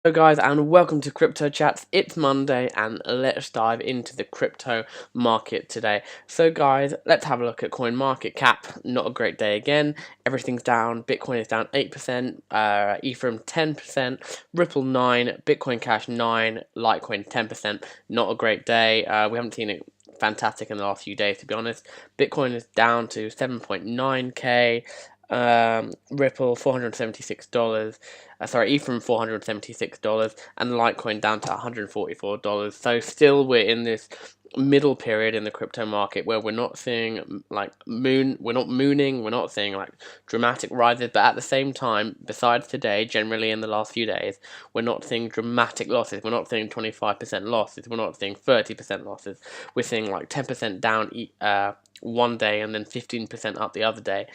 Hello guys, and welcome to Crypto Chats. It's Monday and let's dive into the crypto market today. So guys, let's have a look at coin market cap. Not a great day again. Everything's down. Bitcoin is down 8%, Ethereum 10%, Ripple 9, Bitcoin Cash 9, Litecoin 10%. Not a great day. We haven't seen it fantastic in the last few days, to be honest. Bitcoin is down to 7.9k. Ripple $476. Ethereum $476, and Litecoin down to $144. So still we're in this middle period in the crypto market where we're not seeing we're not mooning, we're not seeing like dramatic rises, but at the same time, besides today, generally in the last few days, we're not seeing dramatic losses. We're not seeing 25% losses. We're not seeing 30% losses. We're seeing like 10% down one day and then 15% up the other day.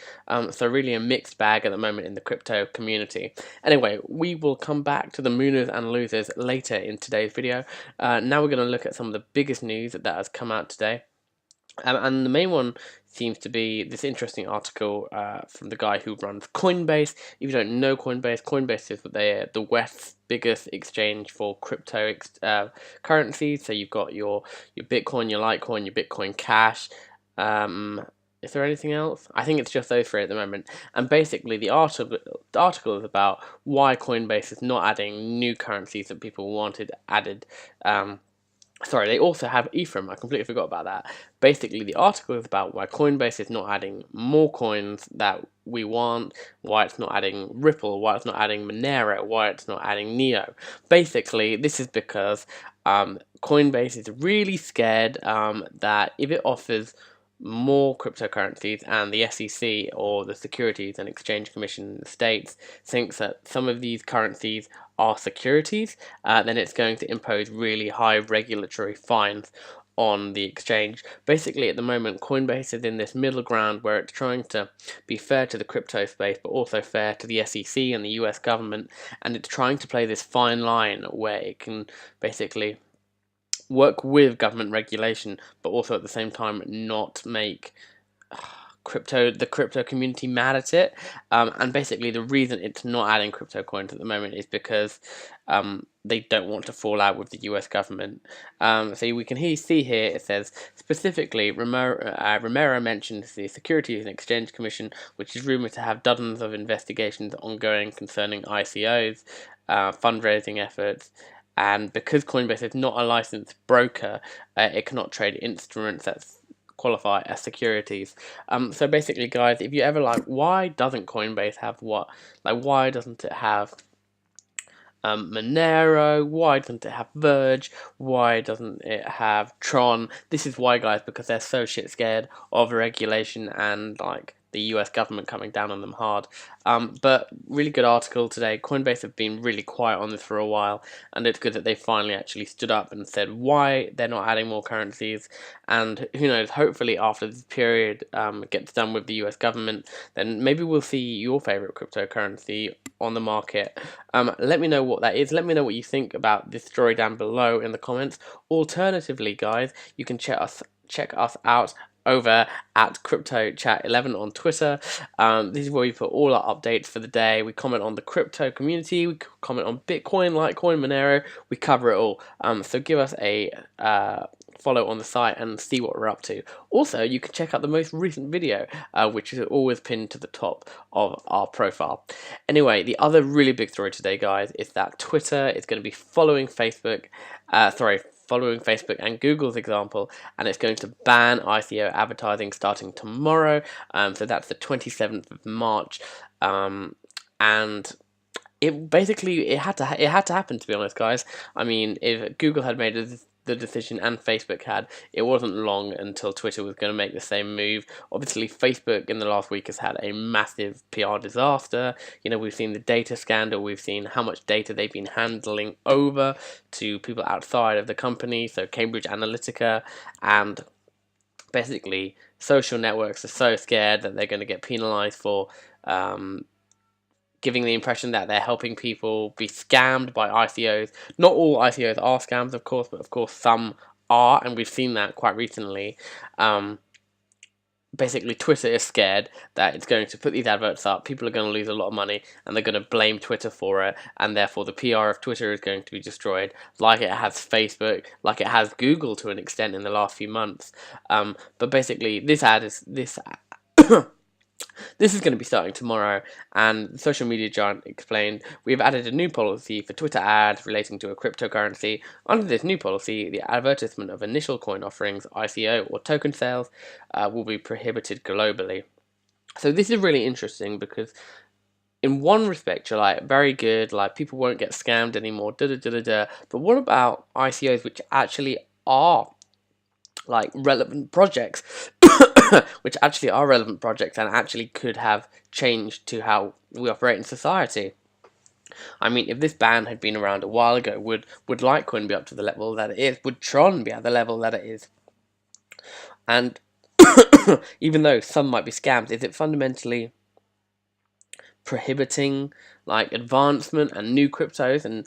So really a mixed bag at the moment in the crypto community. Anyway, we will come back to the mooners and losers later in today's video. Now we're going to look at some of the biggest news that has come out today. And the main one seems to be this interesting article from the guy who runs Coinbase. If you don't know Coinbase, Coinbase is the West's biggest exchange for crypto currencies. So you've got your Bitcoin, your Litecoin, your Bitcoin Cash. Is there anything else? I think it's just those three at the moment. And basically, the article is about why Coinbase is not adding new currencies that people wanted added. They also have Ethereum. I completely forgot about that. Basically, the article is about why Coinbase is not adding more coins that we want, why it's not adding Ripple, why it's not adding Monero, why it's not adding Neo. Basically, this is because Coinbase is really scared that if it offers more cryptocurrencies, and the SEC, or the Securities and Exchange Commission in the States, thinks that some of these currencies are securities, then it's going to impose really high regulatory fines on the exchange. Basically, at the moment, Coinbase is in this middle ground where it's trying to be fair to the crypto space, but also fair to the SEC and the US government, and it's trying to play this fine line where it can basically work with government regulation, but also at the same time not make the crypto community mad at it. And basically, the reason it's not adding crypto coins at the moment is because they don't want to fall out with the US government. So we can see here it says specifically Romero mentions the Securities and Exchange Commission, which is rumored to have dozens of investigations ongoing concerning ICOs, fundraising efforts. And because Coinbase is not a licensed broker, it cannot trade instruments that qualify as securities. So basically, guys, if you ever why doesn't Coinbase have why doesn't it have Monero? Why doesn't it have Verge? Why doesn't it have Tron? This is why, guys, because they're so shit scared of regulation and the US government coming down on them hard. But really good article today. Coinbase have been really quiet on this for a while, and it's good that they finally actually stood up and said why they're not adding more currencies. And who knows, hopefully after this period gets done with the US government, then maybe we'll see your favorite cryptocurrency on the market. Let me know what that is. Let me know what you think about this story down below in the comments. Alternatively, guys, you can check us out over at Crypto Chat 11 on Twitter. This is where we put all our updates for the day. We comment on the crypto community. We comment on Bitcoin, Litecoin, Monero. We cover it all. So give us a follow on the site and see what we're up to. Also, you can check out the most recent video, which is always pinned to the top of our profile. Anyway, the other really big story today, guys, is that Twitter is going to be following Facebook and Google's example, and it's going to ban ICO advertising starting tomorrow. So that's the 27th of March, and it had to happen, to be honest, guys. I mean, if Google had made the decision and Facebook had, it wasn't long until Twitter was going to make the same move. Obviously, Facebook in the last week has had a massive PR disaster. You know, we've seen the data scandal, we've seen how much data they've been handling over to people outside of the company, so Cambridge Analytica, and basically social networks are so scared that they're going to get penalized for giving the impression that they're helping people be scammed by ICOs. Not all ICOs are scams, of course, but of course some are, and we've seen that quite recently. basically Twitter is scared that it's going to put these adverts up, people are going to lose a lot of money, and they're going to blame Twitter for it, and therefore the PR of Twitter is going to be destroyed, like it has Facebook, like it has Google to an extent in the last few months. But basically, this is going to be starting tomorrow, and the social media giant explained, "We have added a new policy for Twitter ads relating to a cryptocurrency. Under this new policy, the advertisement of initial coin offerings, ICO, or token sales will be prohibited globally." So this is really interesting because in one respect you're like, very good, like people won't get scammed anymore, da da da da da. But what about ICOs, which actually are like relevant projects, which actually are relevant projects and actually could have changed to how we operate in society? I mean, if this ban had been around a while ago, would Litecoin be up to the level that it is? Would Tron be at the level that it is? And even though some might be scams, is it fundamentally prohibiting like advancement and new cryptos and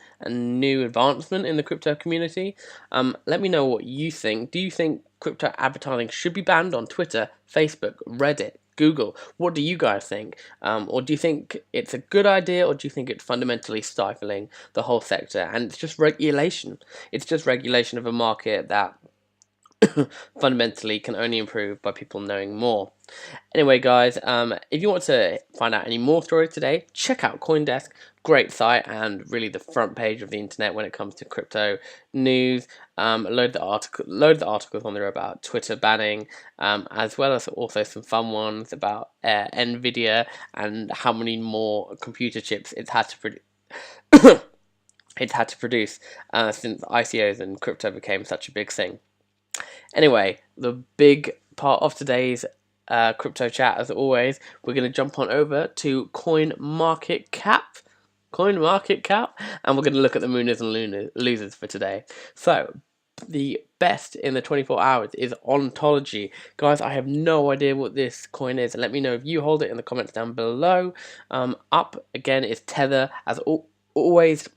new advancement in the crypto community? Let me know what you think. Do you think crypto advertising should be banned on Twitter, Facebook, Reddit, Google? What do you guys think? Or do you think it's a good idea, or do you think it's fundamentally stifling the whole sector? And it's just regulation. It's just regulation of a market that fundamentally can only improve by people knowing more. Anyway, guys, if you want to find out any more stories today, check out CoinDesk. Great site and really the front page of the internet when it comes to crypto news. Load the articles on there about Twitter banning, as well as also some fun ones about Nvidia and how many more computer chips it's had to produce. Since ICOs and crypto became such a big thing. Anyway, the big part of today's crypto chat, as always, we're going to jump on over to CoinMarketCap, and we're going to look at the winners and losers for today. So, the best in the 24 hours is Ontology. Guys, I have no idea what this coin is, and let me know if you hold it in the comments down below. Up again is Tether, as always.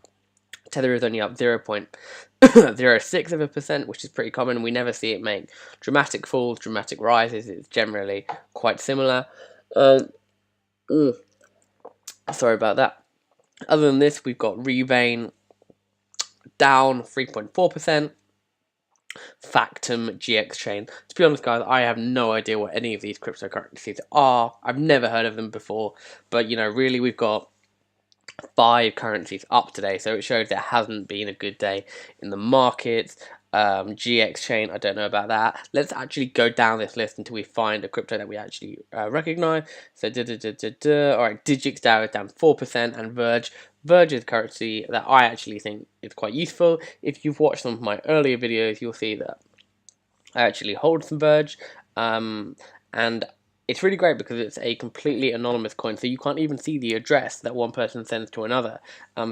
Tether is only up 0.06%, which is pretty common. We never see it make dramatic falls, dramatic rises. It's generally quite similar. Sorry about that. Other than this, we've got Rebane down 3.4%. Factum, GX Chain. To be honest, guys, I have no idea what any of these cryptocurrencies are. I've never heard of them before. But, you know, really, we've got 5 currencies up today, so it shows there hasn't been a good day in the markets. GX Chain, I don't know about that. Let's actually go down this list until we find a crypto that we actually recognize. So, alright, Digix DAO is down 4%, and Verge is a currency that I actually think is quite useful. If you've watched some of my earlier videos, you'll see that I actually hold some Verge, and it's really great because it's a completely anonymous coin, so you can't even see the address that one person sends to another.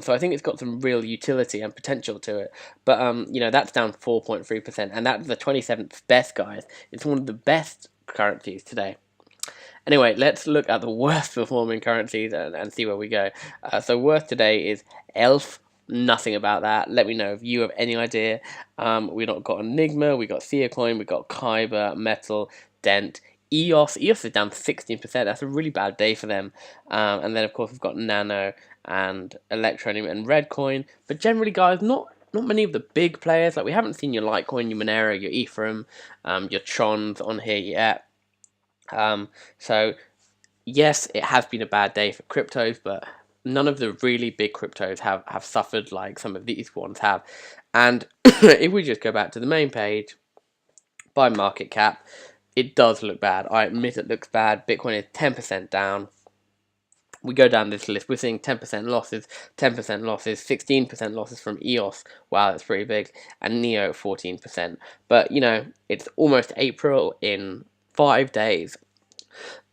So I think it's got some real utility and potential to it. But, you know, that's down 4.3%, and that's the 27th best, guys. It's one of the best currencies today. Anyway, let's look at the worst performing currencies and see where we go. So worst today is ELF. Nothing about that. Let me know if you have any idea. We got Enigma, we got Theacoin, we got Kyber, Metal, Dent, EOS is down 16%. That's a really bad day for them. And then, of course, we've got Nano and Electroneum and Redcoin. But generally, guys, not many of the big players. Like, we haven't seen your Litecoin, your Monero, your Ethereum, your Trons on here yet. So, yes, it has been a bad day for cryptos, but none of the really big cryptos have suffered like some of these ones have. And if we just go back to the main page, by market cap, it does look bad. I admit it looks bad. Bitcoin is 10% down. We go down this list, we're seeing 10% losses, 10% losses, 16% losses from EOS. Wow, that's pretty big. And NEO, 14%. But, you know, it's almost April in 5 days.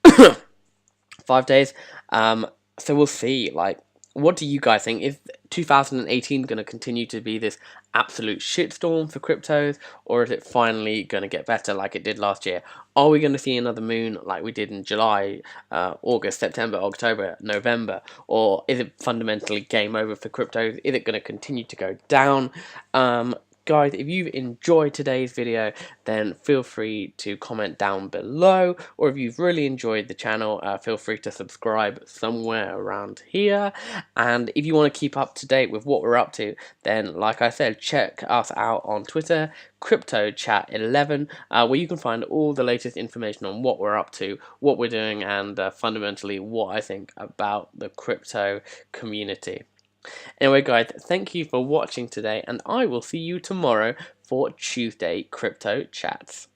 5 days. So we'll see, like, what do you guys think? Is 2018 going to continue to be this absolute shitstorm for cryptos, or is it finally going to get better like it did last year? Are we going to see another moon like we did in July, August, September, October, November? Or is it fundamentally game over for cryptos? Is it going to continue to go down? guys, if you've enjoyed today's video, then feel free to comment down below, or if you've really enjoyed the channel, feel free to subscribe somewhere around here. And if you want to keep up to date with what we're up to, then like I said, check us out on Twitter, CryptoChat11, where you can find all the latest information on what we're up to, what we're doing, and fundamentally what I think about the crypto community. Anyway, guys, thank you for watching today, and I will see you tomorrow for Tuesday Crypto Chats.